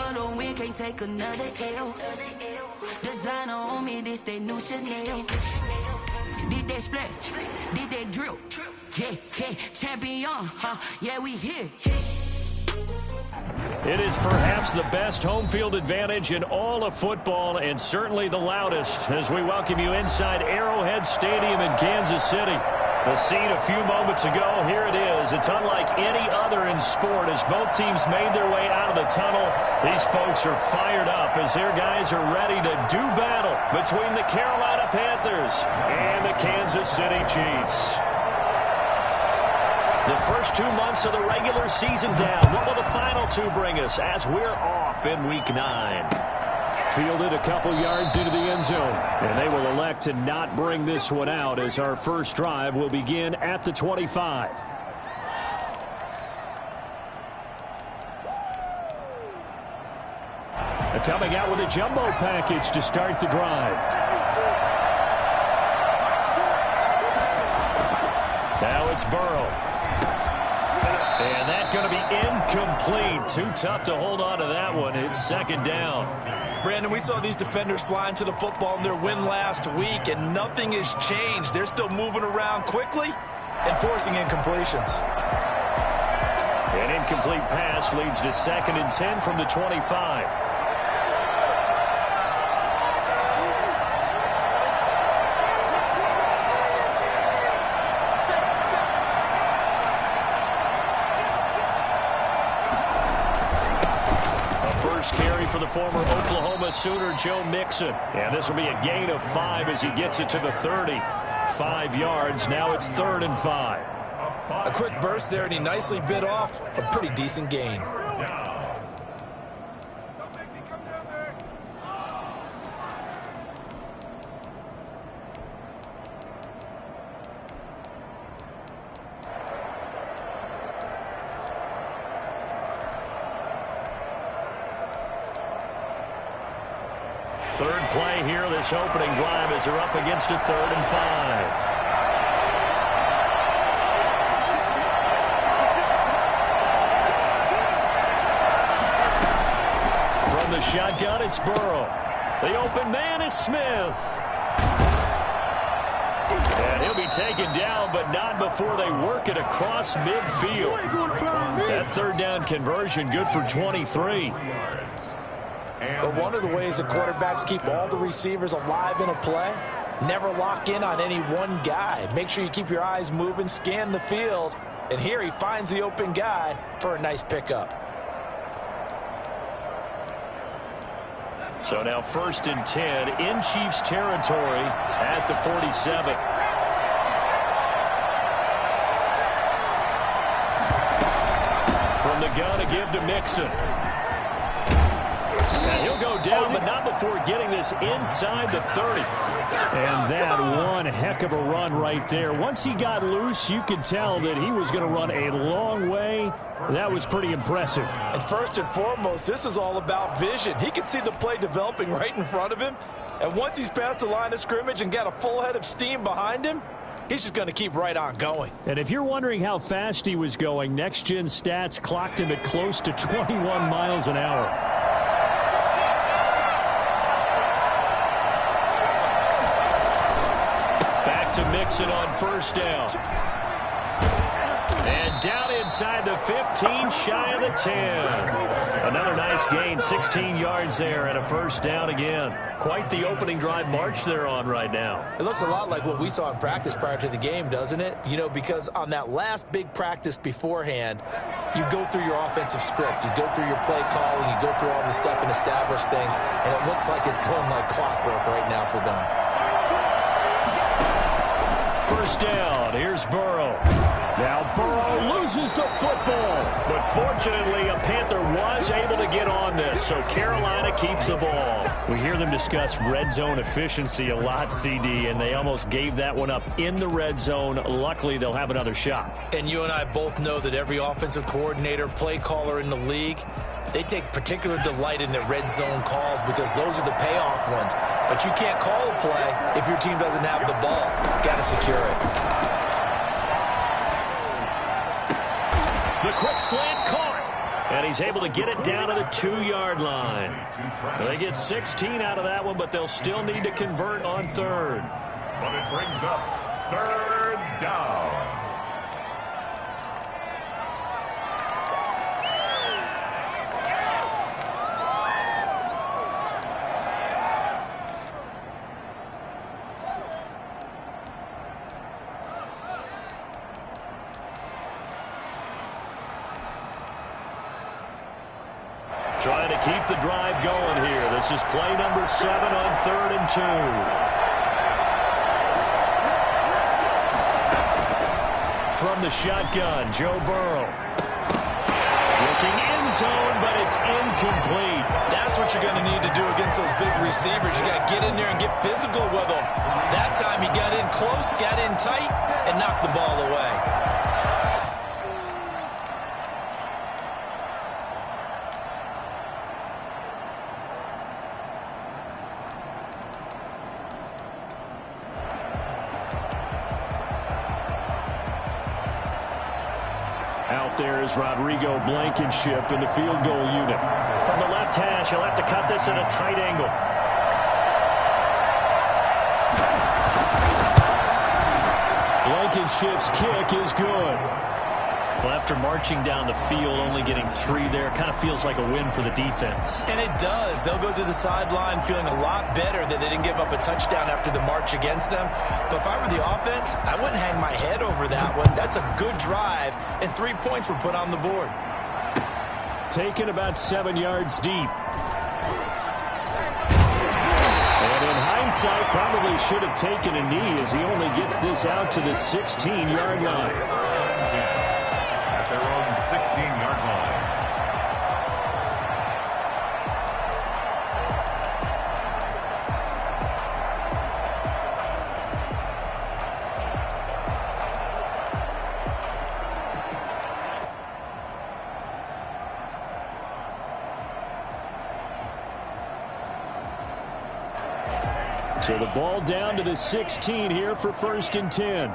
for the win, can't take another L. Designer on me, this that new Chanel. This that splash, this that drill. Yeah, yeah, champion, yeah, we here. It is perhaps the best home field advantage in all of football, and certainly the loudest, as we welcome you inside Arrowhead Stadium in Kansas City. The scene a few moments ago, here it is. It's unlike any other in sport as both teams made their way out of the tunnel. These folks are fired up as their guys are ready to do battle between the Carolina Panthers and the Kansas City Chiefs. The first 2 months of the regular season down. What will the final two bring us as we're off in Week 9? Fielded a couple yards into the end zone. And they will elect to not bring this one out as our first drive will begin at the 25. Coming out with a jumbo package to start the drive. Now it's Burrow. And that's going to be incomplete. Too tough to hold on to that one. It's second down. Brandon, we saw these defenders fly into the football in their win last week, and nothing has changed. They're still moving around quickly and forcing incompletions. An incomplete pass leads to 2nd and 10 from the 25. For the former Oklahoma Sooner, Joe Mixon. And this will be a gain of 5 as he gets it to the 30. 5 yards. Now it's 3rd and 5. A quick burst there, and he nicely bit off a pretty decent gain. Third play here, this opening drive as they're up against a 3rd and 5. From the shotgun, it's Burrow. The open man is Smith. And he'll be taken down, but not before they work it across midfield. That 3rd down conversion good for 23. But one of the ways that quarterbacks keep all the receivers alive in a play, never lock in on any one guy. Make sure you keep your eyes moving, scan the field, and here he finds the open guy for a nice pickup. So now 1st and 10 in Chiefs territory at the 47. From the gun, a give to Mixon. And he'll go down, but not before getting this inside the 30. And that one heck of a run right there. Once he got loose, you could tell that he was going to run a long way. That was pretty impressive. And first and foremost, this is all about vision. He could see the play developing right in front of him. And once he's past the line of scrimmage and got a full head of steam behind him, he's just going to keep right on going. And if you're wondering how fast he was going, Next Gen Stats clocked him at close to 21 miles an hour. To Mixon on 1st down. And down inside the 15, shy of the 10. Another nice gain, 16 yards there, and a 1st down again. Quite the opening drive march they're on right now. It looks a lot like what we saw in practice prior to the game, doesn't it? You know, because on that last big practice beforehand, you go through your offensive script. You go through your play calling. You go through all this stuff and establish things. And it looks like it's going like clockwork right now for them. 1st down. Here's Burrow. Now Burrow loses the football. But fortunately, a Panther was able to get on this, so Carolina keeps the ball. We hear them discuss red zone efficiency a lot, CD, and they almost gave that one up in the red zone. Luckily, they'll have another shot. And you and I both know that every offensive coordinator, play caller in the league, they take particular delight in their red zone calls because those are the payoff ones. But you can't call a play if your team doesn't have the ball. Got to secure it. The quick slant caught. And he's able to get it down to the 2-yard line. They get 16 out of that one, but they'll still need to convert on third. But it brings up third down. Trying to keep the drive going here. This is play number 7 on 3rd and 2. From the shotgun, Joe Burrow. Looking end zone, but it's incomplete. That's what you're going to need to do against those big receivers. You got to get in there and get physical with them. That time he got in close, got in tight, and knocked the ball away. Out there is Rodrigo Blankenship in the field goal unit. From the left hash, he'll have to cut this at a tight angle. Blankenship's kick is good. Well, after marching down the field, only getting 3 there, kind of feels like a win for the defense. And it does. They'll go to the sideline feeling a lot better that they didn't give up a touchdown after the march against them. But if I were the offense, I wouldn't hang my head over that one. That's a good drive, and 3 points were put on the board. Taken about 7 yards deep. And in hindsight, probably should have taken a knee as he only gets this out to the 16-yard line. At their own 16-yard line. So the ball down to the 16 here for 1st and 10.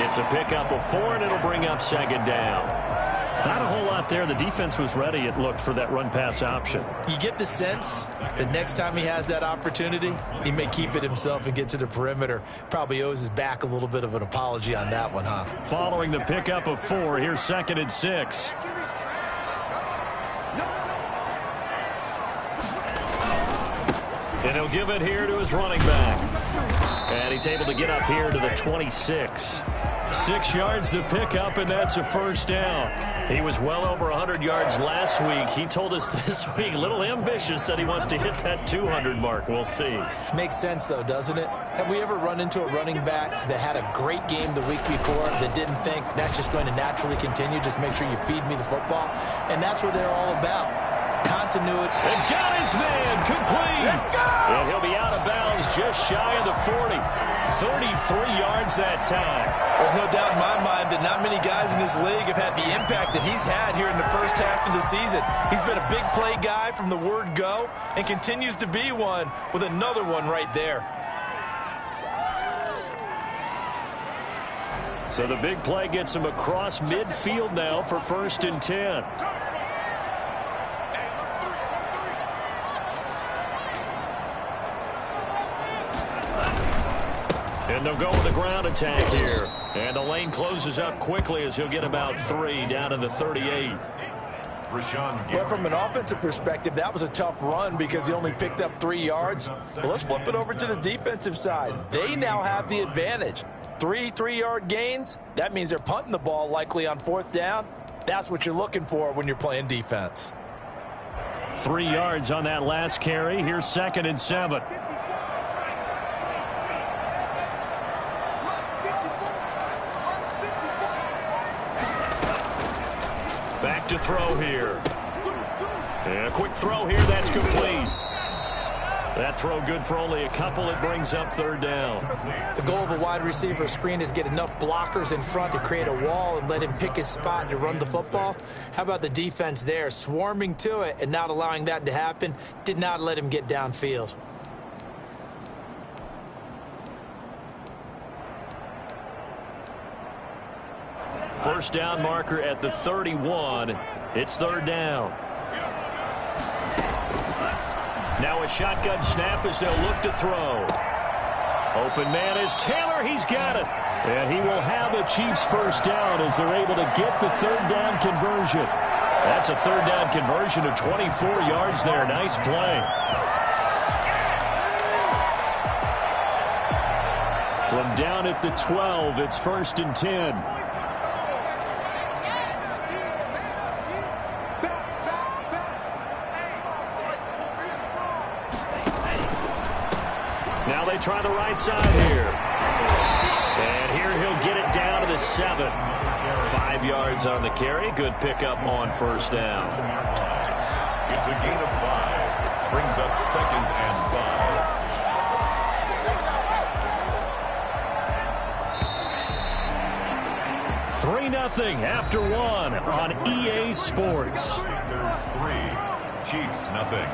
It's a pickup of 4, and it'll bring up 2nd down. Not a whole lot there. The defense was ready, it looked, for that run-pass option. You get the sense that next time he has that opportunity, he may keep it himself and get to the perimeter. Probably owes his back a little bit of an apology on that one, huh? Following the pickup of 4, here's 2nd and 6. And he'll give it here to his running back. And he's able to get up here to the 26. 6 yards the pickup, and that's a 1st down. He was well over 100 yards last week. He told us this week, a little ambitious, said he wants to hit that 200 mark. We'll see. Makes sense, though, doesn't it? Have we ever run into a running back that had a great game the week before that didn't think that's just going to naturally continue? Just make sure you feed me the football. And that's what they're all about. Continuity. And got his man complete. And he'll be out of bounds just shy of the 40. 33 yards that time. There's no doubt in my mind that not many guys in this league have had the impact that he's had here in the first half of the season. He's been a big play guy from the word go and continues to be one with another one right there. So the big play gets him across midfield now for 1st and 10. And they'll go with the ground attack here. And the lane closes up quickly as he'll get about 3 down to the 38. But from an offensive perspective, that was a tough run because he only picked up 3 yards. Well, let's flip it over to the defensive side. They now have the advantage. 3 3-yard gains, that means they're punting the ball likely on 4th down. That's what you're looking for when you're playing defense. 3 yards on that last carry. Here's 2nd and 7. Back to throw here. And a quick throw here, that's complete. That throw good for only a couple. It brings up third down. The goal of a wide receiver screen is get enough blockers in front to create a wall and let him pick his spot to run the football. How about the defense there, swarming to it and not allowing that to happen? Did not let him get downfield. First down marker at the 31. It's third down. Now a shotgun snap as they'll look to throw. Open man is Taylor. He's got it. And he will have a Chiefs first down as they're able to get the third down conversion. That's a third down conversion of 24 yards there. Nice play. From down at the 12, it's 1st and 10. Now they try the right side here. And here he'll get it down to the 7. 5 yards on the carry. Good pickup on first down. It's a gain of 5. Brings up 2nd and 5. 3-0 after 1 on EA Sports. Panthers 3, Chiefs 0.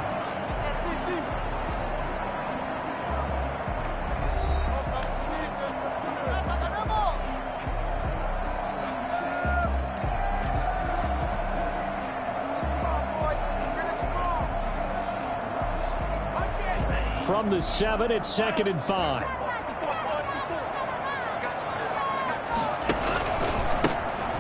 From the 7, it's 2nd and 5.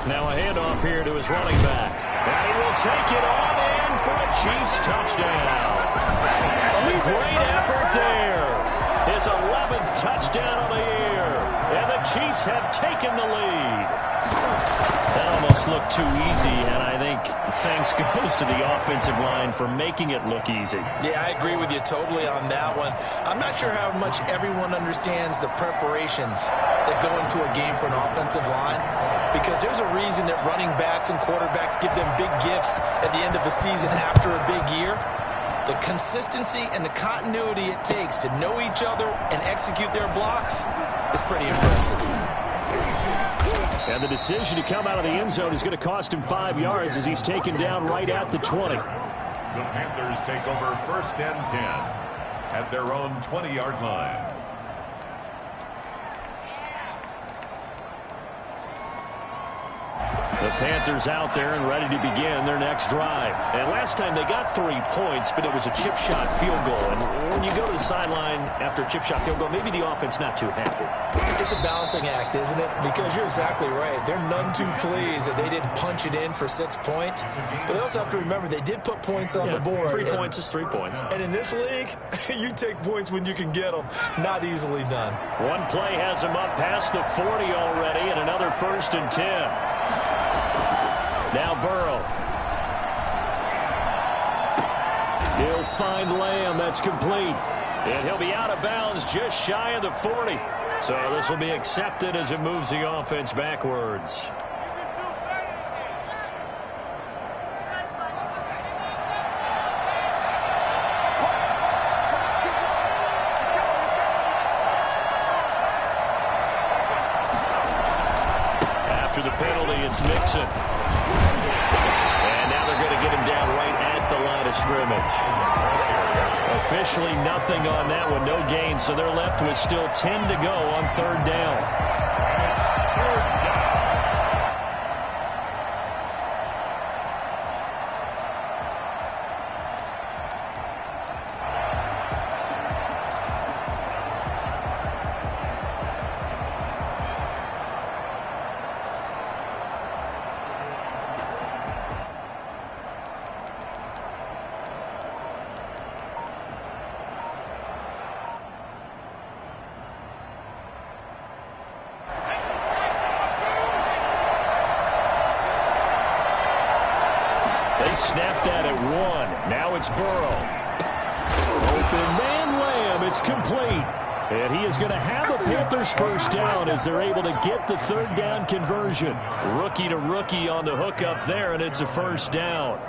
Now a handoff here to his running back. And he will take it on in for a Chiefs touchdown. A great effort there. His 11th touchdown of the year. And the Chiefs have taken the lead. That almost looked too easy, and I think thanks goes to the offensive line for making it look easy. Yeah, I agree with you totally on that one. I'm not sure how much everyone understands the preparations that go into a game for an offensive line, because there's a reason that running backs and quarterbacks give them big gifts at the end of the season after a big year. The consistency and the continuity it takes to know each other and execute their blocks is pretty impressive. And the decision to come out of the end zone is going to cost him 5 yards as he's taken down right at the 20. The Panthers take over 1st and 10 at their own 20-yard line. The Panthers out there and ready to begin their next drive. And last time they got 3 points, but it was a chip shot field goal. And when you go to the sideline after a chip shot field goal, maybe the offense not too happy. It's a balancing act, isn't it? Because you're exactly right. They're none too pleased that they didn't punch it in for 6 points. But they also have to remember they did put points on the board. 3 points is 3 points. And in this league, you take points when you can get them. Not easily done. One play has him up past the 40 already, and another 1st and 10. Now Burrow. He'll find Lamb. That's complete. And he'll be out of bounds just shy of the 40. So this will be accepted as it moves the offense backwards. After the penalty, it's Mixon. And now they're going to get him down right at the line of scrimmage. Officially nothing on that one, no gain, so they're left with still 10 to go on 3rd down. They snapped that at 1. Now it's Burrow. Open man Lamb. It's complete. And he is going to have a Panthers first down as they're able to get the 3rd down conversion. Rookie to rookie on the hook up there, and it's a first down.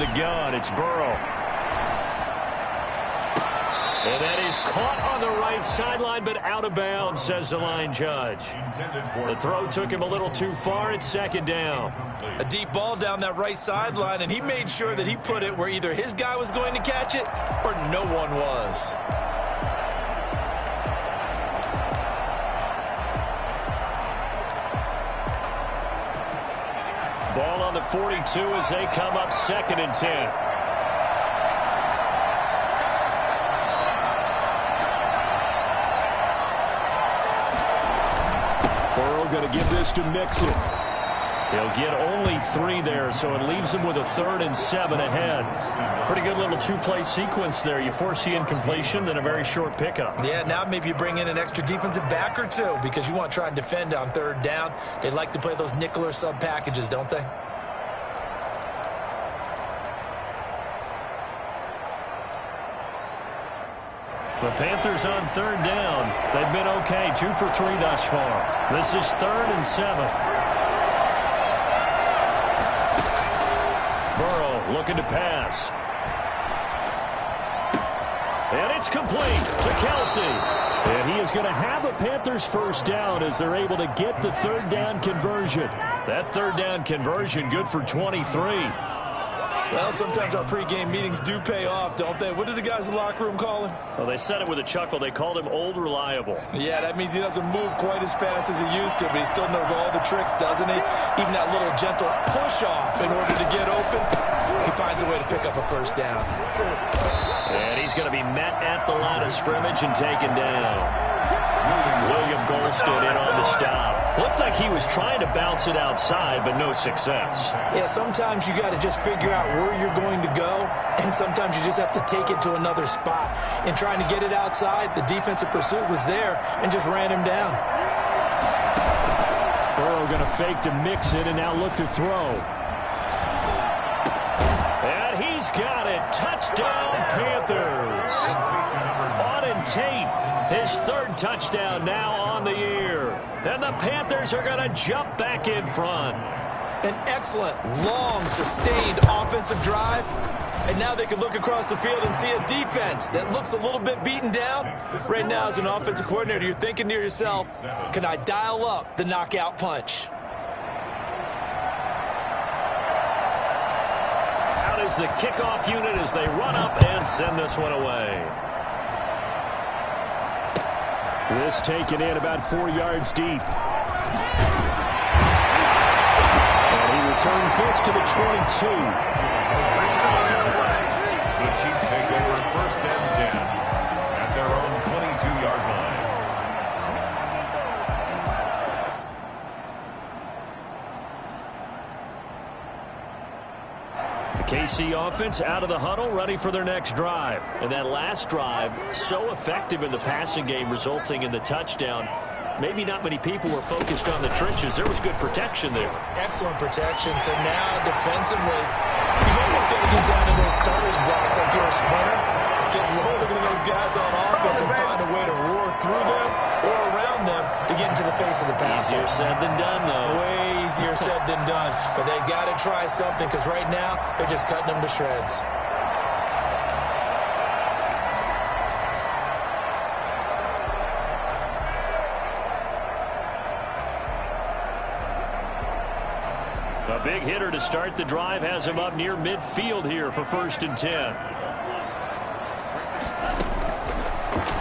the gun. It's Burrow. And that is caught on the right sideline, but out of bounds, says the line judge. The throw took him a little too far. It's second down. A deep ball down that right sideline, and he made sure that he put it where either his guy was going to catch it or no one was. Ball on the 42 as they come up 2nd and 10. Going to give this to Mixon. He'll get only 3 there, so it leaves him with a 3rd and 7 ahead. Pretty good little 2-play sequence there. You force the incompletion, then a very short pickup. Yeah, now maybe you bring in an extra defensive back or two because you want to try and defend on 3rd down. They like to play those nickel or sub packages, don't they? The Panthers on 3rd down. They've been okay, 2 for 3 thus far. This is 3rd and 7. Burrow looking to pass. And it's complete to Kelsey. And he is going to have a Panthers first down as they're able to get the 3rd down conversion. That 3rd down conversion good for 23. Well, sometimes our pregame meetings do pay off, don't they? What do the guys in the locker room call him? Well, they said it with a chuckle. They called him Old Reliable. Yeah, that means he doesn't move quite as fast as he used to, but he still knows all the tricks, doesn't he? Even that little gentle push-off in order to get open, he finds a way to pick up a first down. And he's going to be met at the line of scrimmage and taken down. William Golston in on the stop. Looked like he was trying to bounce it outside, but no success. Yeah, sometimes you got to just figure out where you're going to go, and sometimes you just have to take it to another spot. In trying to get it outside, the defensive pursuit was there and just ran him down. Burrow going to fake to Mixon and now look to throw. And he's got it. Touchdown, Panthers. Auden Tate, his 3rd touchdown now on the year. And the Panthers are going to jump back in front. An excellent, long, sustained offensive drive. And now they can look across the field and see a defense that looks a little bit beaten down. Right now, as an offensive coordinator, you're thinking to yourself, can I dial up the knockout punch? Out is the kickoff unit as they run up and send this one away. This taken in about 4 yards deep. And he returns this to the 22. The Chiefs take over 1st and 10 at their own 22-yard line. The KC offense out of the huddle, ready for their next drive. And that last drive, so effective in the passing game, resulting in the touchdown. Maybe not many people were focused on the trenches. There was good protection there. Excellent protection. So now, defensively, you've almost got to get down to those starters blocks like you're a sprinter. Get lower than those guys on offense and find a way to roar through them or around them to get into the face of the passer. Easier said than done, though. Way easier said than done. But they've got to try something because right now, they're just cutting them to shreds. A big hitter to start the drive has him up near midfield here for 1st and 10.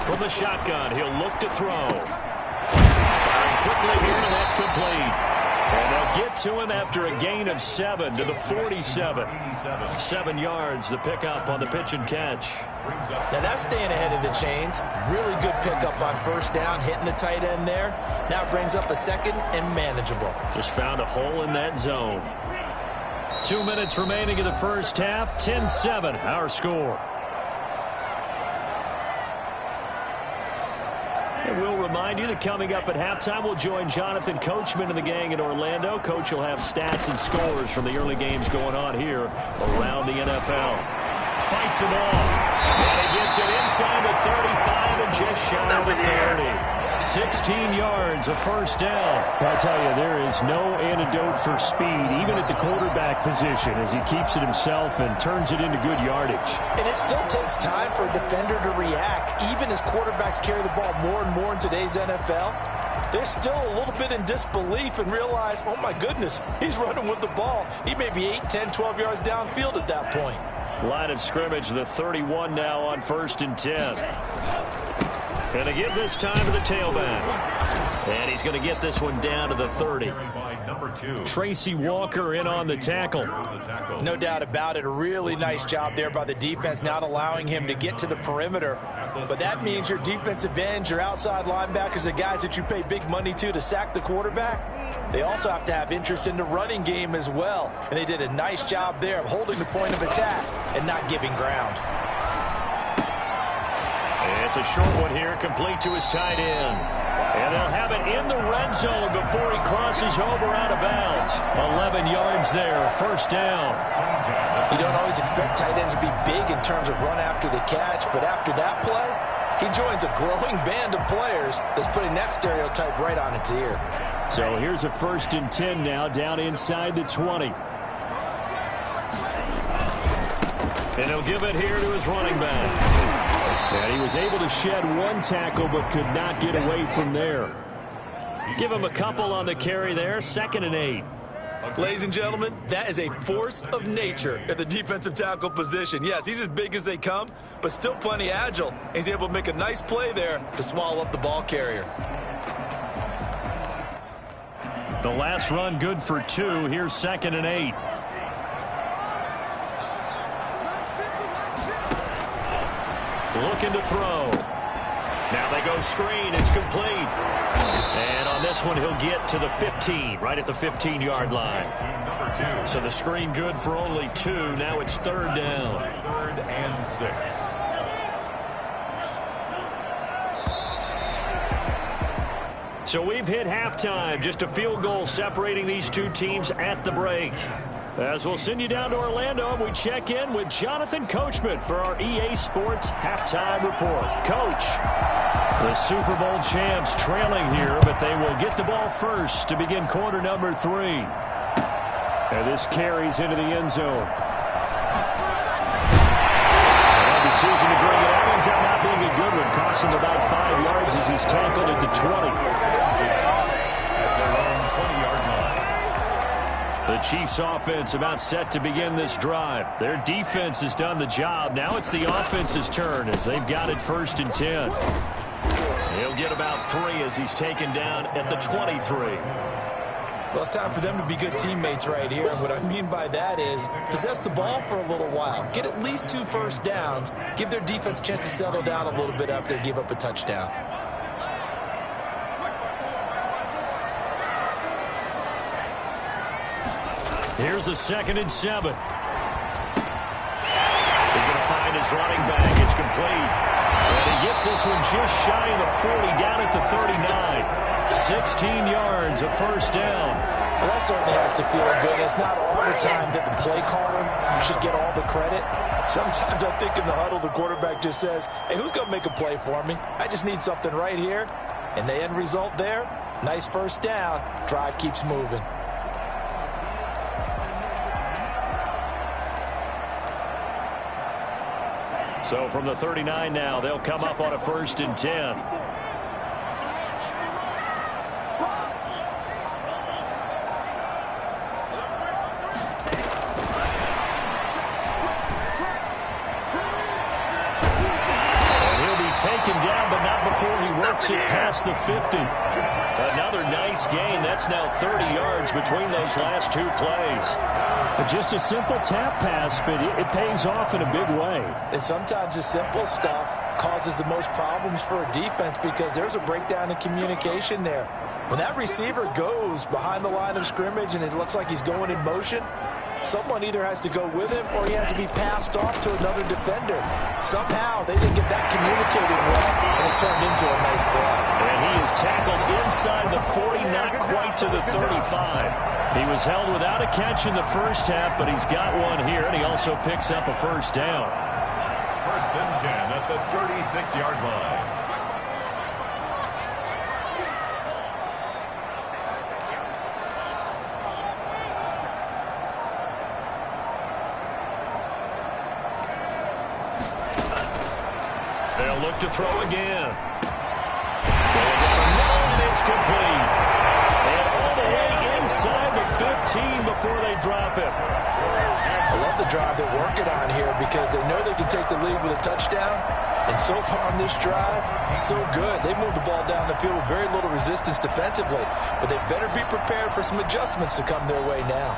From the shotgun, he'll look to throw. Firing quickly here, and that's complete. And they'll get to him after a gain of 7 to the 47. 7 yards, the pickup on the pitch and catch. Now that's staying ahead of the chains. Really good pickup on 1st down, hitting the tight end there. Now it brings up a 2nd and manageable. Just found a hole in that zone. 2 minutes remaining in the first half. 10-7, our score. And we'll remind you that coming up at halftime, we'll join Jonathan Coachman and the gang in Orlando. Coach will have stats and scores from the early games going on here around the NFL. Fights it off. And he gets it inside the 35 and just shy of the 30. 16 yards, a first down. I tell you, there is no antidote for speed, even at the quarterback position, as he keeps it himself and turns it into good yardage. And it still takes time for a defender to react. Even as quarterbacks carry the ball more and more in today's NFL, they're still a little bit in disbelief and realize, oh my goodness, he's running with the ball. He may be 8, 10, 12 yards downfield at that point. Line of scrimmage, the 31 now on 1st and 10. Going to give this time to the tailback. And he's going to get this one down to the 30. Tracy Walker in on the tackle. No doubt about it. A really nice job there by the defense, not allowing him to get to the perimeter. But that means your defensive ends, your outside linebackers, the guys that you pay big money to sack the quarterback, they also have to have interest in the running game as well. And they did a nice job there of holding the point of attack and not giving ground. It's a short one here, complete to his tight end. And they'll have it in the red zone before he crosses over out of bounds. 11 yards there, first down. You don't always expect tight ends to be big in terms of run after the catch, but after that play, he joins a growing band of players that's putting that stereotype right on its ear. So here's a 1st and 10 now, down inside the 20. And he'll give it here to his running back. And he was able to shed one tackle but could not get away from there. Give him a couple on the carry there, 2nd and 8. Ladies and gentlemen, that is a force of nature at the defensive tackle position. Yes, he's as big as they come, but still plenty agile. He's able to make a nice play there to swallow up the ball carrier. The last run good for 2. Here's 2nd and 8. Looking to throw. Now they go screen. It's complete. And on this one, he'll get to the 15, right at the 15-yard line. So the screen good for only 2. Now it's 3rd down. 3rd and 6. So we've hit halftime. Just a field goal separating these two teams at the break. As we'll send you down to Orlando, we check in with Jonathan Coachman for our EA Sports Halftime Report. Coach, the Super Bowl champs trailing here, but they will get the ball first to begin quarter number 3. And this carries into the end zone. A decision to bring it out ends up not being a good one. Costs him about 5 yards as he's tackled at the 20. The Chiefs offense about set to begin this drive. Their defense has done the job. Now it's the offense's turn as they've got it 1st and 10. He'll get about 3 as he's taken down at the 23. Well, it's time for them to be good teammates right here. And what I mean by that is possess the ball for a little while. Get at least 2 first downs. Give their defense a chance to settle down a little bit after they give up a touchdown. Here's a 2nd and 7. He's going to find his running back. It's complete. And he gets this one just shy of the 40, down at the 39. 16 yards, a first down. Well, that certainly has to feel good. It's not all the time that the play caller should get all the credit. Sometimes I think in the huddle, the quarterback just says, hey, who's going to make a play for me? I just need something right here. And the end result there, nice first down. Drive keeps moving. So from the 39 now, they'll come up on a 1st and 10. Taken down, but not before he works it past the 50. Another nice gain. That's now 30 yards between those last 2 plays. Just a simple tap pass, but it pays off in a big way. And sometimes the simple stuff causes the most problems for a defense because there's a breakdown in communication there. When that receiver goes behind the line of scrimmage and it looks like he's going in motion, someone either has to go with him or he has to be passed off to another defender. Somehow they didn't get that communicated well, and it turned into a nice play. And he is tackled inside the 40, not quite to the 35. He was held without a catch in the first half, but he's got one here, and he also picks up a first down. 1st and 10 at the 36-yard line. They'll look to throw again. And it's complete. And all the way inside the 15 before they drop it. I love the drive they're working on here because they know they can take the lead with a touchdown. And so far on this drive, so good. They moved the ball down the field with very little resistance defensively. But they better be prepared for some adjustments to come their way now.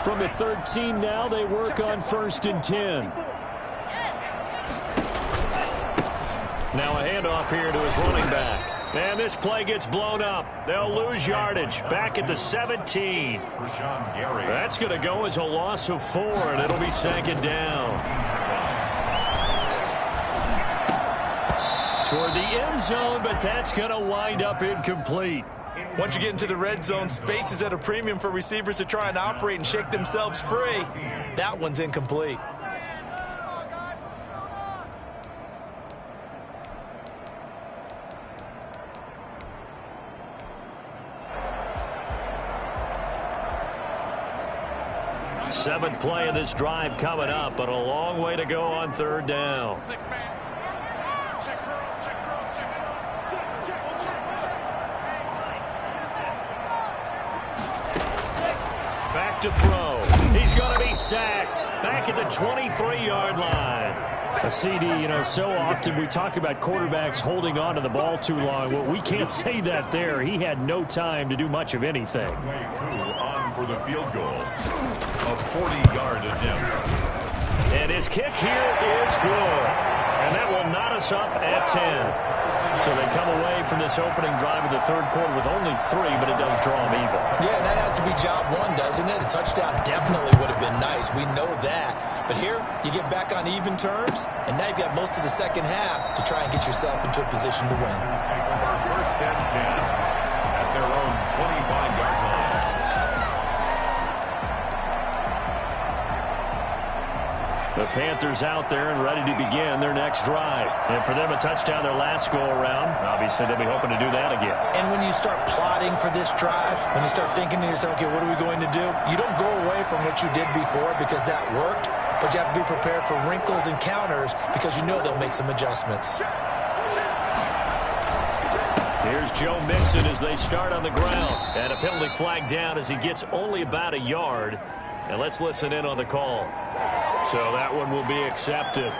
From the 13 now, they work on 1st and 10. Now a handoff here to his running back. And this play gets blown up. They'll lose yardage. Back at the 17. That's going to go as a loss of 4, and it'll be 2nd down. Toward the end zone, but that's going to wind up incomplete. Once you get into the red zone, space is at a premium for receivers to try and operate and shake themselves free. That one's incomplete. Seventh play of this drive coming up, but a long way to go on 3rd down. Back to throw. He's going to be sacked. Back at the 23-yard line. A CD, so often we talk about quarterbacks holding on to the ball too long. Well, we can't say that there. He had no time to do much of anything. On for the field goal. A 40-yard attempt. And his kick here is good. And that will knot us up at 10. So they come away from this opening drive in the 3rd quarter with only 3, but it does draw them even. Yeah, and that has to be job 1, doesn't it? A touchdown definitely would have been nice. We know that. But here, you get back on even terms, and now you've got most of the second half to try and get yourself into a position to win. First and 10 at their own 25-yard line. The Panthers out there and ready to begin their next drive. And for them, a touchdown their last go-around. Obviously, they'll be hoping to do that again. And when you start plotting for this drive, when you start thinking to yourself, okay, what are we going to do? You don't go away from what you did before because that worked, but you have to be prepared for wrinkles and counters because you know they'll make some adjustments. Here's Joe Mixon as they start on the ground. And a penalty flag down as he gets only about a yard. And let's listen in on the call. So that one will be accepted.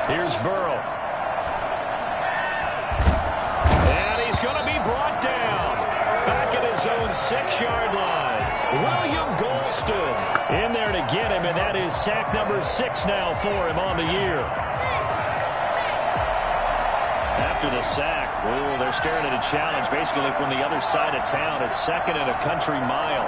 Here's Burrow. And he's going to be brought down. Back at his own 6-yard line. William Golston in there to get him, and that is sack number 6 now for him on the year. After the sack, they're staring at a challenge basically from the other side of town. It's 2nd and a country mile.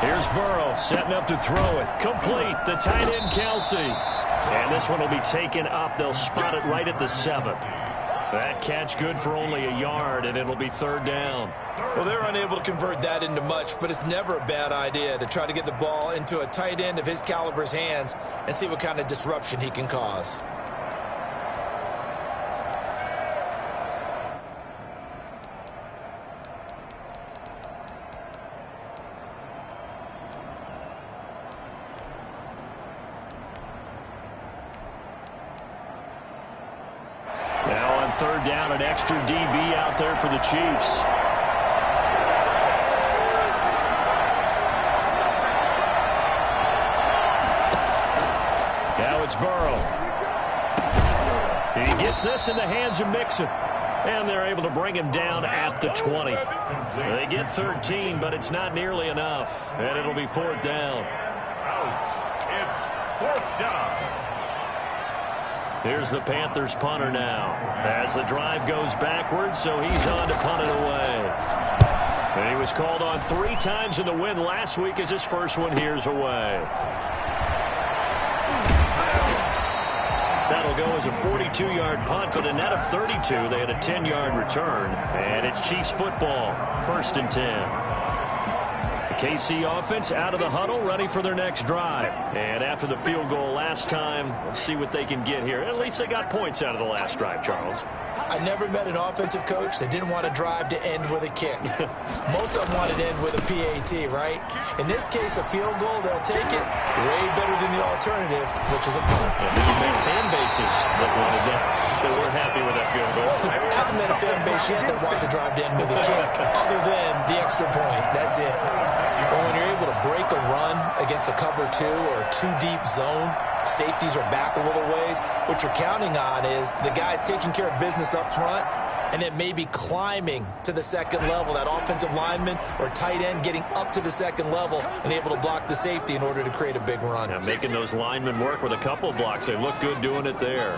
Here's Burrow setting up to throw it. Complete. The tight end, Kelsey. And this one will be taken up. They'll spot it right at the 7th. That catch good for only a yard, and it'll be 3rd down. Well, they're unable to convert that into much, but it's never a bad idea to try to get the ball into a tight end of his caliber's hands and see what kind of disruption he can cause. Now on 3rd down, an extra DB out there for the Chiefs. Now it's Burrow. He gets this in the hands of Mixon. And they're able to bring him down at the 20. They get 13, but it's not nearly enough. And it'll be 4th down. Out. It's 4th down. Here's the Panthers punter now. As the drive goes backwards, so he's on to punt it away. And he was called on 3 times in the win last week as his first one here's away. That'll go as a 42-yard punt, but a net of 32. They had a 10-yard return. And it's Chiefs football, 1st and 10. KC offense out of the huddle, ready for their next drive. And after the field goal last time, we'll see what they can get here. At least they got points out of the last drive, Charles. I never met an offensive coach that didn't want a drive to end with a kick. Most of them wanted to end with a PAT, right? In this case, a field goal, they'll take it way better than the alternative, which is a punt. And these big fan bases that wanted that. They weren't happy with that field goal. I haven't met a fan base yet that wants a drive to end with a kick, other than the extra point. That's it. But when you're able to break a run against a cover 2 or a 2-deep zone, safeties are back a little ways, what you're counting on is the guys taking care of business up front and then maybe climbing to the second level, that offensive lineman or tight end getting up to the second level and able to block the safety in order to create a big run. Yeah, making those linemen work with a couple blocks. They look good doing it there.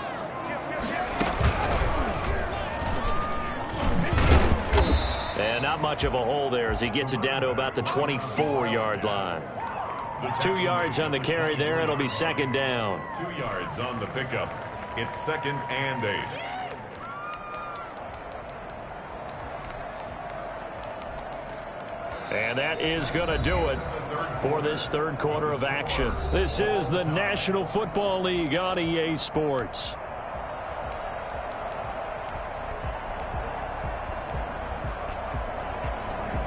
And not much of a hole there as he gets it down to about the 24-yard line. 2 yards on the carry there. It'll be 2nd down. 2 yards on the pickup. It's 2nd and 8. And that is going to do it for this 3rd quarter of action. This is the National Football League on EA Sports.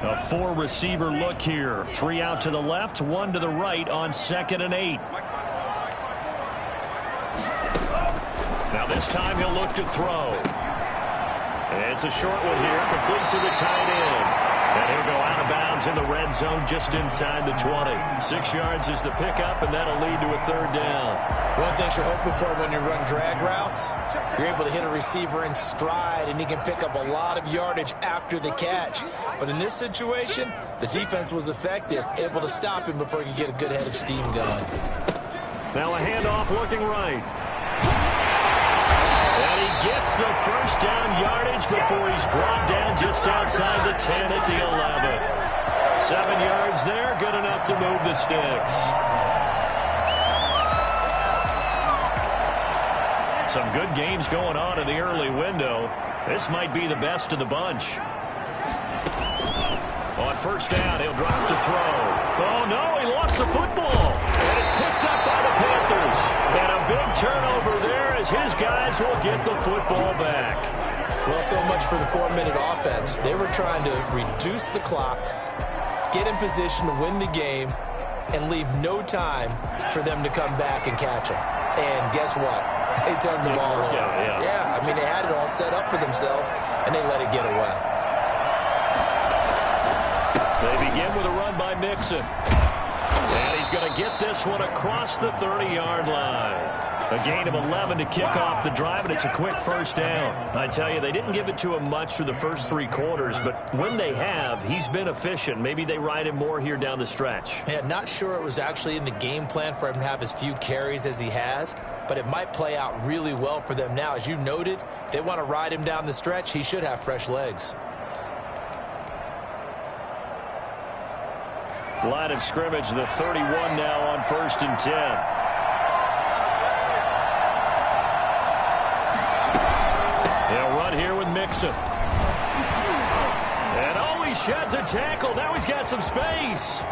A 4-receiver look here. 3 out to the left, 1 to the right on 2nd and 8. Now this time he'll look to throw. It's a short one here, complete to the tight end. And he'll go out of bounds in the red zone just inside the 20. 6 yards is the pickup, and that'll lead to a 3rd down. One thing you're hoping for when you run drag routes, you're able to hit a receiver in stride, and he can pick up a lot of yardage after the catch. But in this situation, the defense was effective, able to stop him before he could get a good head of steam going. Now a handoff looking right. And he gets the 1st down yardage before he's brought down just outside the 10 at the 11. 7 yards there, good enough to move the sticks. Some good games going on in the early window. This might be the best of the bunch. On 1st down, he'll drop to throw. Oh, no, he lost the football. And it's picked up by the Panthers. And a big turnover there as his guys will get the football back. Well, so much for the 4-minute offense. They were trying to reduce the clock, get in position to win the game, and leave no time for them to come back and catch them. And guess what? They turned the ball over. Yeah, I mean, they had it all set up for themselves, and they let it get away. They begin with a run by Mixon. And he's going to get this one across the 30-yard line. A gain of 11 to kick off the drive, and it's a quick 1st down. I tell you, they didn't give it to him much through the first 3 quarters, but when they have, he's been efficient. Maybe they ride him more here down the stretch. Yeah, not sure it was actually in the game plan for him to have as few carries as he has, but it might play out really well for them now. As you noted, if they want to ride him down the stretch, he should have fresh legs. Line of scrimmage, the 31 now on 1st and 10. They'll run here with Mixon. And oh, he sheds a tackle. Now he's got some space.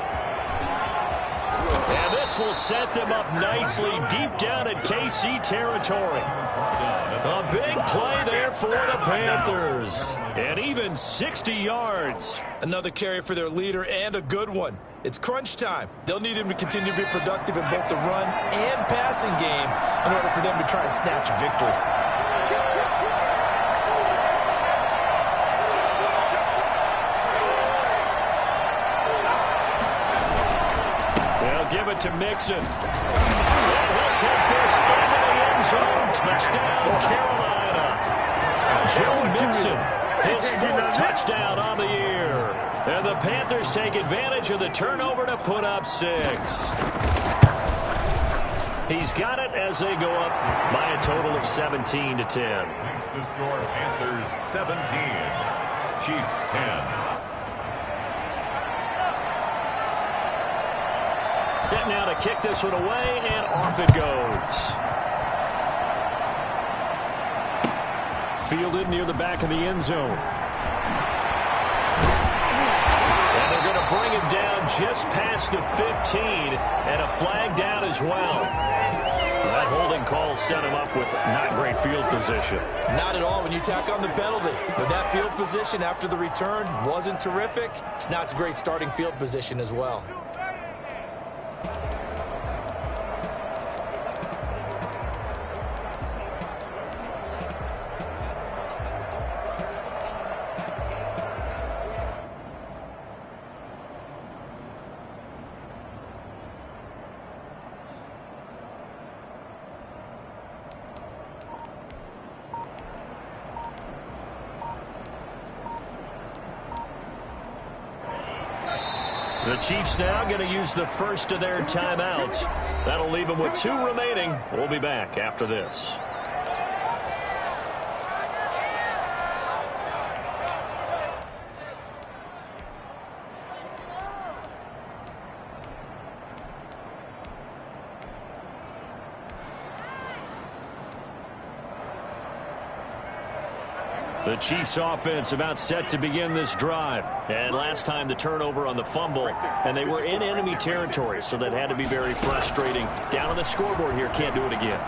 And this will set them up nicely deep down at KC territory. A big play there for the Panthers. And even 60 yards. Another carry for their leader and a good one. It's crunch time. They'll need him to continue to be productive in both the run and passing game in order for them to try and snatch a victory. They'll give it to Mixon. And he'll take this into the end zone. Touchdown, Carolina. Joe Mixon, his 4th touchdown on the year. And the Panthers take advantage of the turnover to put up 6. He's got it as they go up by a total of 17-10. Makes the score Panthers 17, Chiefs 10. Set now to kick this one away, and off it goes. fielded near the back of the end zone. And they're going to bring him down just past the 15, and a flag down as well. That holding call set him up with not great field position. Not at all when you tack on the penalty. But that field position after the return wasn't terrific. It's not a great starting field position as well. The Chiefs now going to use the first of their timeouts. That'll leave them with 2 remaining. We'll be back after this. The Chiefs offense about set to begin this drive. And last time the turnover on the fumble, and they were in enemy territory, so that had to be very frustrating. Down on the scoreboard here, can't do it again.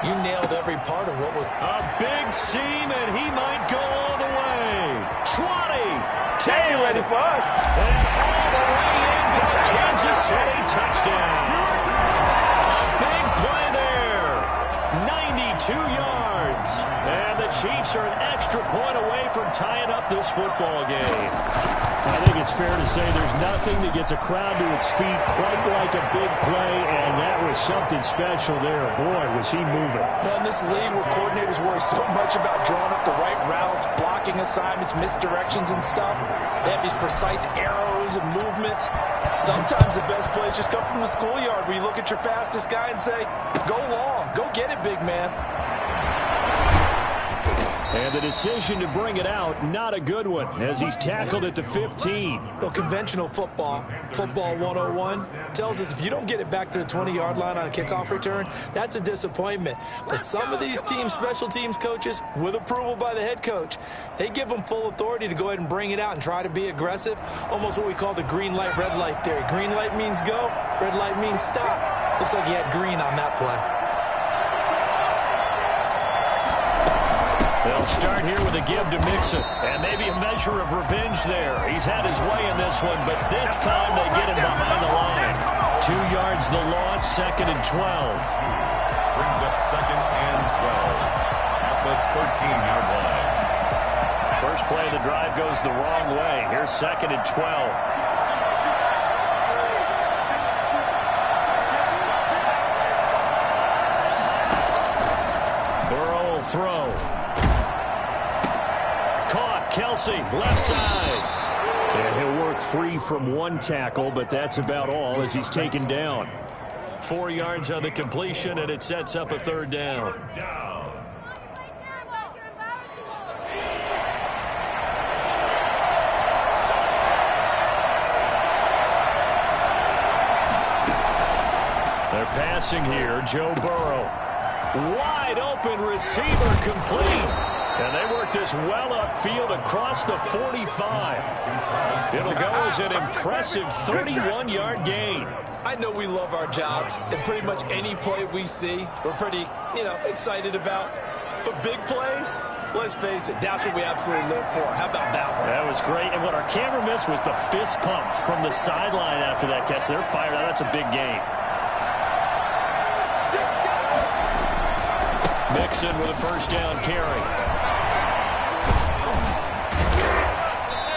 You nailed every part of what was... A big seam, and he might go all the way. 20, 10, ready for us. And all the way in for the Kansas City touchdown. A big play there. 92 yards. And the Chiefs are an extra point away from tying up this football game. I think it's fair to say there's nothing that gets a crowd to its feet quite like a big play, and that was something special there. Boy, was he moving. Well, in this league where coordinators worry so much about drawing up the right routes, blocking assignments, misdirections and stuff, they have these precise arrows and movements. Sometimes the best plays just come from the schoolyard where you look at your fastest guy and say, go long, go get it, big man. And the decision to bring it out, not a good one, as he's tackled at the 15. Well, conventional football 101, tells us if you don't get it back to the 20-yard line on a kickoff return, that's a disappointment. But some of these teams, special teams coaches, with approval by the head coach, they give them full authority to go ahead and bring it out and try to be aggressive, almost what we call the green light, red light theory. Green light means go, red light means stop. Looks like he had green on that play. They'll start here with a give to Mixon, and maybe a measure of revenge there. He's had his way in this one, but this time they get him behind the line. 2 yards the loss, 2nd and 12. Brings up 2nd and 12 at the 13-yard line. First play of the drive goes the wrong way. Here's 2nd and 12. Burrow will throw. Kelsey, left side. And he'll work free from one tackle, but that's about all as he's taken down. 4 yards on the completion, and it sets up a 3rd down. They're passing here. Joe Burrow. Wide open receiver complete. And they work this well upfield across the 45. It'll go as an impressive 31-yard gain. I know we love our jobs, and pretty much any play we see, we're pretty, excited about. But big plays, let's face it, that's what we absolutely live for. How about that one? That was great. And what our camera missed was the fist pump from the sideline after that catch. They're fired out. That's a big gain. Mixon with a 1st down carry.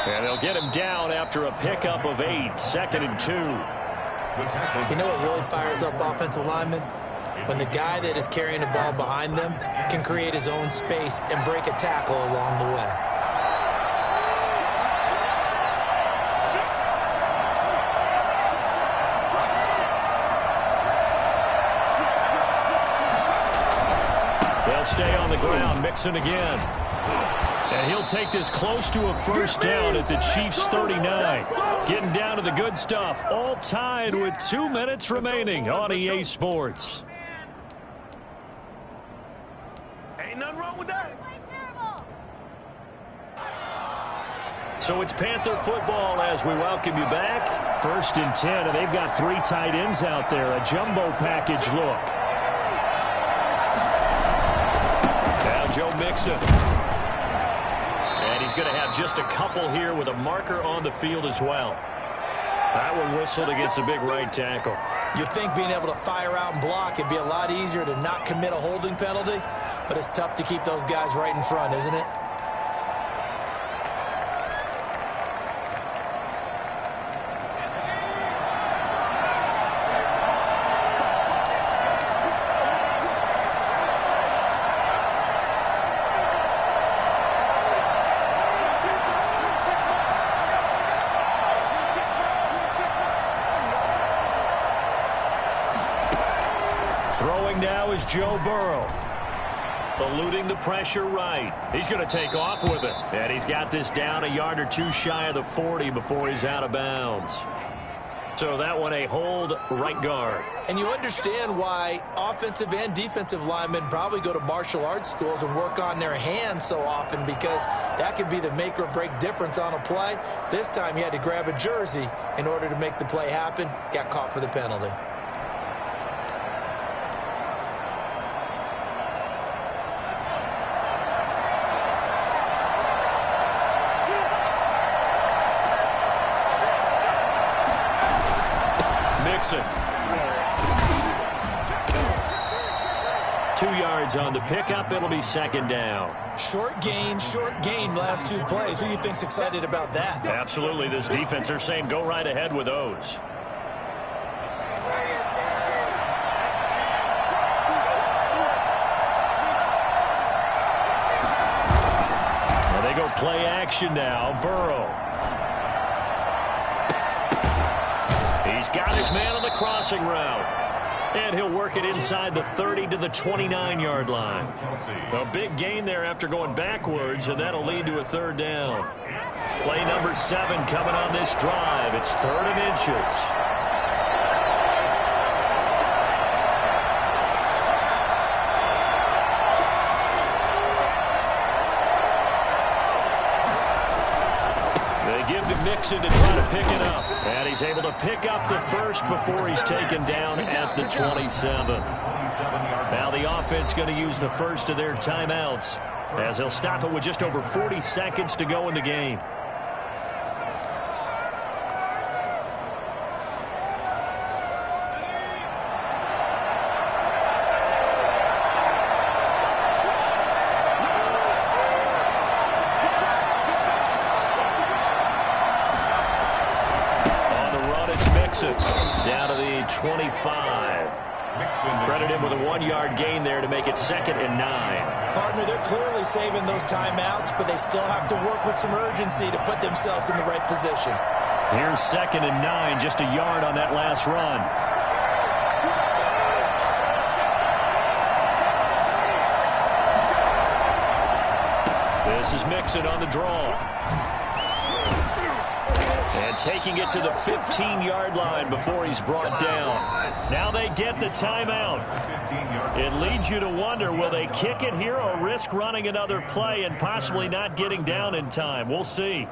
And they'll get him down after a pickup of 8, 2nd and 2. You know what really fires up offensive linemen? When the guy that is carrying the ball behind them can create his own space and break a tackle along the way. They'll stay on the ground. Mixon again. And he'll take this close to a 1st down at the Chiefs' 39. Getting down to the good stuff. All tied with 2 minutes remaining on EA Sports. Ain't nothing wrong with that. So it's Panther football as we welcome you back. 1st and 10, and they've got 3 tight ends out there. A jumbo package look. Now Joe Mixon. And he's going to have just a couple here with a marker on the field as well. That one whistled against a big right tackle. You'd think being able to fire out and block, it'd be a lot easier to not commit a holding penalty, but it's tough to keep those guys right in front, isn't it? Throwing now is Joe Burrow. Eluding the pressure right. He's going to take off with it. And he's got this down a yard or two shy of the 40 before he's out of bounds. So that one a hold right guard. And you understand why offensive and defensive linemen probably go to martial arts schools and work on their hands so often, because that could be the make or break difference on a play. This time he had to grab a jersey in order to make the play happen. Got caught for the penalty. Mixon. 2 yards on the pickup. It'll be 2nd down. Short gain last 2 plays. Who do you think's excited about that? Absolutely. This defense, they're saying go right ahead with those. Well, they go play action now. Burrow. He's got his man on the crossing route. And he'll work it inside the 30 to the 29-yard line. A big gain there after going backwards, and that'll lead to a 3rd down. Play number 7 coming on this drive. It's 3rd and inches. They give to Mixon to try to pick it up. And he's able to pick up the first before he's taken down at the 27. Now the offense going to use the first of their timeouts as they'll stop it with just over 40 seconds to go in the game. Down to the 25. Credit him with a 1-yard gain there to make it 2nd and 9. Partner, they're clearly saving those timeouts, but they still have to work with some urgency to put themselves in the right position. Here's 2nd and 9, just a yard on that last run. This is Mixon on the draw. And taking it to the 15-yard line before he's brought down. Now they get the timeout. It leads you to wonder, will they kick it here or risk running another play and possibly not getting down in time? We'll see.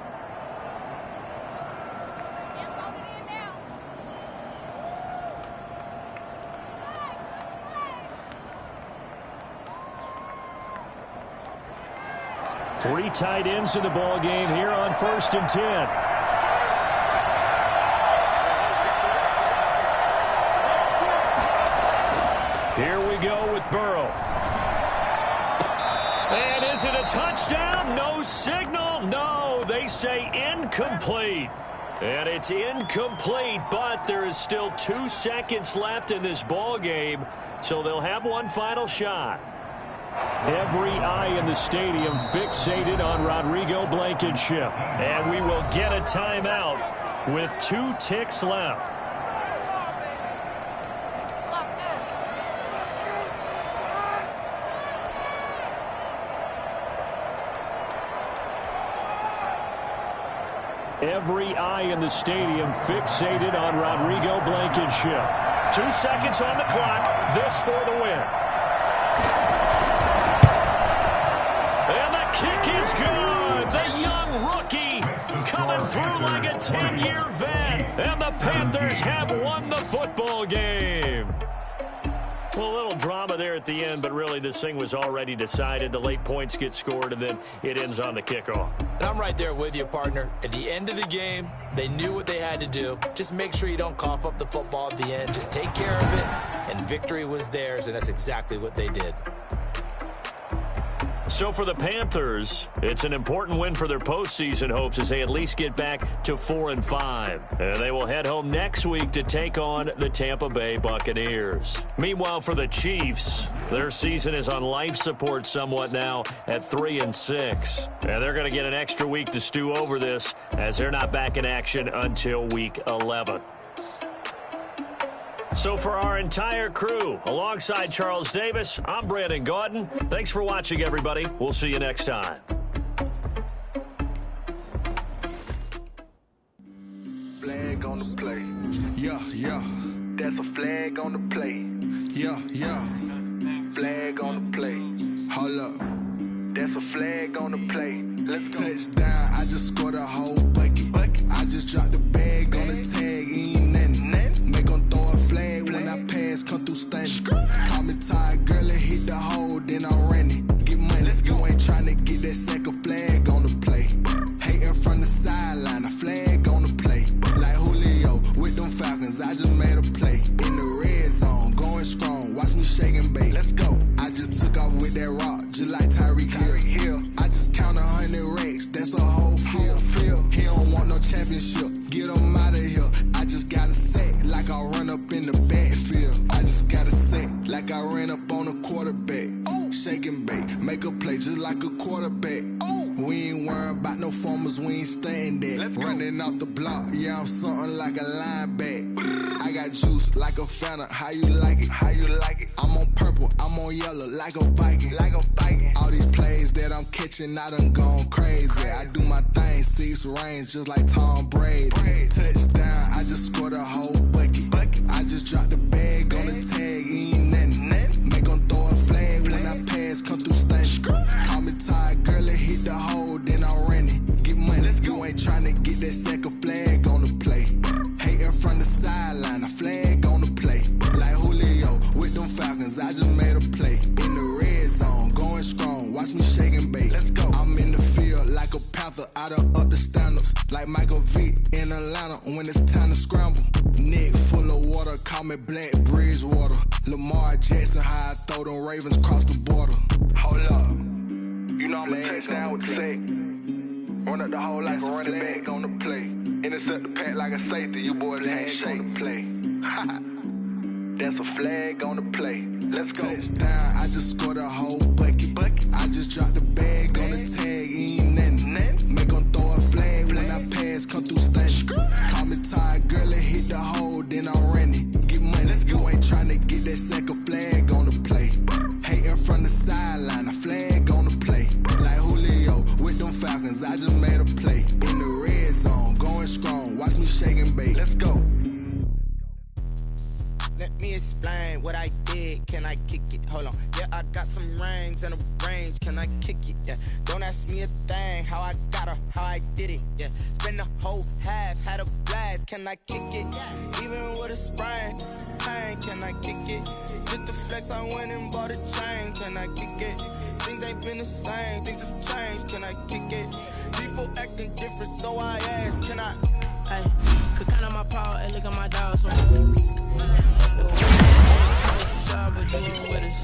Three tight ends in the ball game here on 1st and 10. Here we go with Burrow. And is it a touchdown? No signal. No, they say incomplete. And it's incomplete, but there is still 2 seconds left in this ball game, so they'll have one final shot. Every eye in the stadium fixated on Rodrigo Blankenship. And we will get a timeout with 2 ticks left. Every eye in the stadium fixated on Rodrigo Blankenship. 2 seconds on the clock. This for the win. And the kick is good. The young rookie through like a 10-year vet, and the Panthers have won the football game. Well, a little drama there at the end, but really this thing was already decided. The late points get scored, and then it ends on the kickoff. And I'm right there with you, partner. At the end of the game, they knew what they had to do. Just make sure you don't cough up the football at the end. Just take care of it, and victory was theirs, and that's exactly what they did. So for the Panthers, it's an important win for their postseason hopes as they at least get back to 4-5. And they will head home next week to take on the Tampa Bay Buccaneers. Meanwhile, for the Chiefs, their season is on life support somewhat now at 3-6. And they're going to get an extra week to stew over this as they're not back in action until week 11. So for our entire crew, alongside Charles Davis, I'm Brandon Gaudin. Thanks for watching, everybody. We'll see you next time. Flag on the play. Yeah, yeah. That's a flag on the play. Yeah, yeah. Flag on the play. Hold up. That's a flag on the play. Let's go. Touchdown, I just scored a whole bucket. I just dropped the bag on the tag, ain't nothing. Make them throw a flag when I pass, come through stunning. Call me tired, girl, and hit the hole, then I'm running. Get money, you ain't tryna get that second flag on the play. Hating from the sideline, a flag on the play. Like Julio with them Falcons, I just made a play. In the red zone, going strong, watch me shake and bake. Let's go. I just took off with that rock, just like Tyreek Hill. I just count 100 racks, that's a whole field. He don't want no championship, get him out of here. I just got a set, like I run up in the backfield. I just got a set, like I ran up on a quarterback. Shake and bake, make a play just like a quarterback. We ain't worrying about no formers, we ain't staying there. Running out the block, yeah, I'm something like a linebacker. I got juice like a Fanta, how you like it? How you like it? I'm on purple, I'm on yellow, like a Viking. Like a Viking. All these plays that I'm catching, I done gone crazy. I do my thing, 6 range, just like Tom Brady. Touchdown, I just scored a whole bucket. I just dropped the bag on the tag, ain't nothing. Make them throw a flag when I pass, come through stunning. Call me tired, girl, and hit the hole, then I'm running. Get money, you ain't tryna get that second flag on the play. Hating from the sideline, a flag on the play. Like Julio with them Falcons, I just made a play. In the red zone, going strong, watch me shake and bake. Let's go. I'm in the field like a Panther, I done up the standards. Like Michael Vick in Atlanta when it's time to scramble. Neck full of water, call me Black Bridgewater. Lamar Jackson, how I throw them Ravens cross the border. Hold up. You know I'm a touchdown with the sack. Run up the hole like a running back on the play. Intercept the pack like a safety. You boys can't shake the play. That's a flag on the play. Let's go. Touchdown, I just scored a whole bucket. I just dropped the bag on the tag, ain't nothing. Make them throw a flag when I pass, come through stunning. Call me tired, girl, and hit the hole, then I'm running. Get money, you ain't tryna get that second flag on the play. Hating from the sideline, a flag on the play. Like Julio with them Falcons, I just made a play. In the red zone, going strong, watch me shake and bake. Let's go. Let me explain what I did. Can I kick it? Hold on. Yeah, I got some rings and a range. Can I kick it? Yeah. Don't ask me a thing. How I got her, how I did it. Yeah. Spend the whole half, had a blast. Can I kick it? Even with a sprain, pain. Can I kick it? Just to flex, I went and bought a chain. Can I kick it? Things ain't been the same. Things have changed. Can I kick it? People acting different, so I asked. Can I? Hey, could count on my power and look at my dogs. But you ain't with us.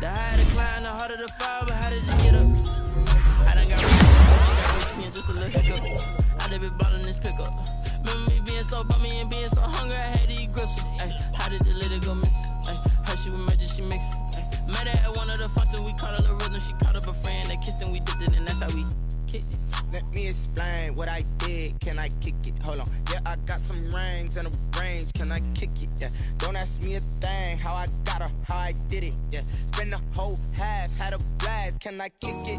The higher the climb, the harder the fall, but how did you get up? I done got me just a little hiccup. I done been ballin' this pickup. Remember me being so bummy and being so hungry, I had to eat gristle. Ay, how did the lady go miss? Ay, her she was magic, she mixed. Met her at one of the functions, we caught her the rhythm. She caught up a friend, they kissed and we dipped it, and that's how we kicked it. Let me explain what I did. Can I kick it? Hold on. Yeah, I got some rings and a range. Can I kick it? Yeah. Don't ask me a thing. How I got her, how I did it. Yeah. Spend the whole half, had a blast. Can I kick it?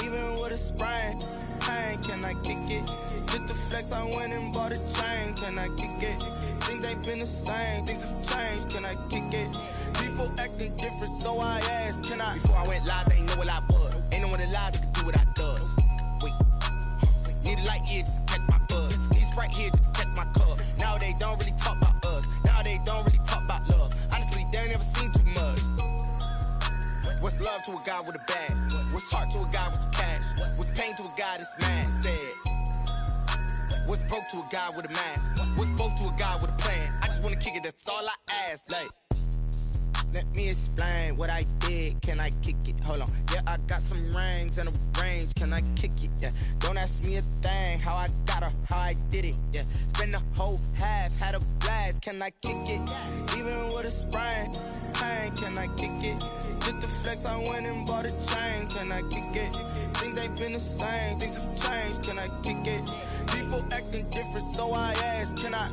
Even with a sprain, pain. Can I kick it? Just to flex, I went and bought a chain. Can I kick it? Things ain't been the same. Things have changed. Can I kick it? People acting different, so I asked. Can I? Before I went live, they ain't know what I was. Ain't no one alive that could do what I does. Wait. Need a light year just to catch my Sprite here to protect my cup. Now they don't really talk about us. Now they don't really talk about love. Honestly, they ain't never seen too much. What's love to a guy with a bag? What's heart to a guy with some cash? What's pain to a guy that's mad? Said. What's broke to a guy with a mask? What's broke to a guy with a plan? I just wanna kick it, that's all I ask. Like, let me explain what I did. Can I kick it? Hold on. Yeah, I got some rings and a range. Can I kick it? Yeah. Don't ask me a thing. How I got her, how I did it. Yeah. Spend the whole half, had a blast. Can I kick it? Even with a sprain. Pain, can I kick it? Just to flex, I went and bought a chain. Can I kick it? Things ain't been the same. Things have changed. Can I kick it? People acting different, so I ask. Can I?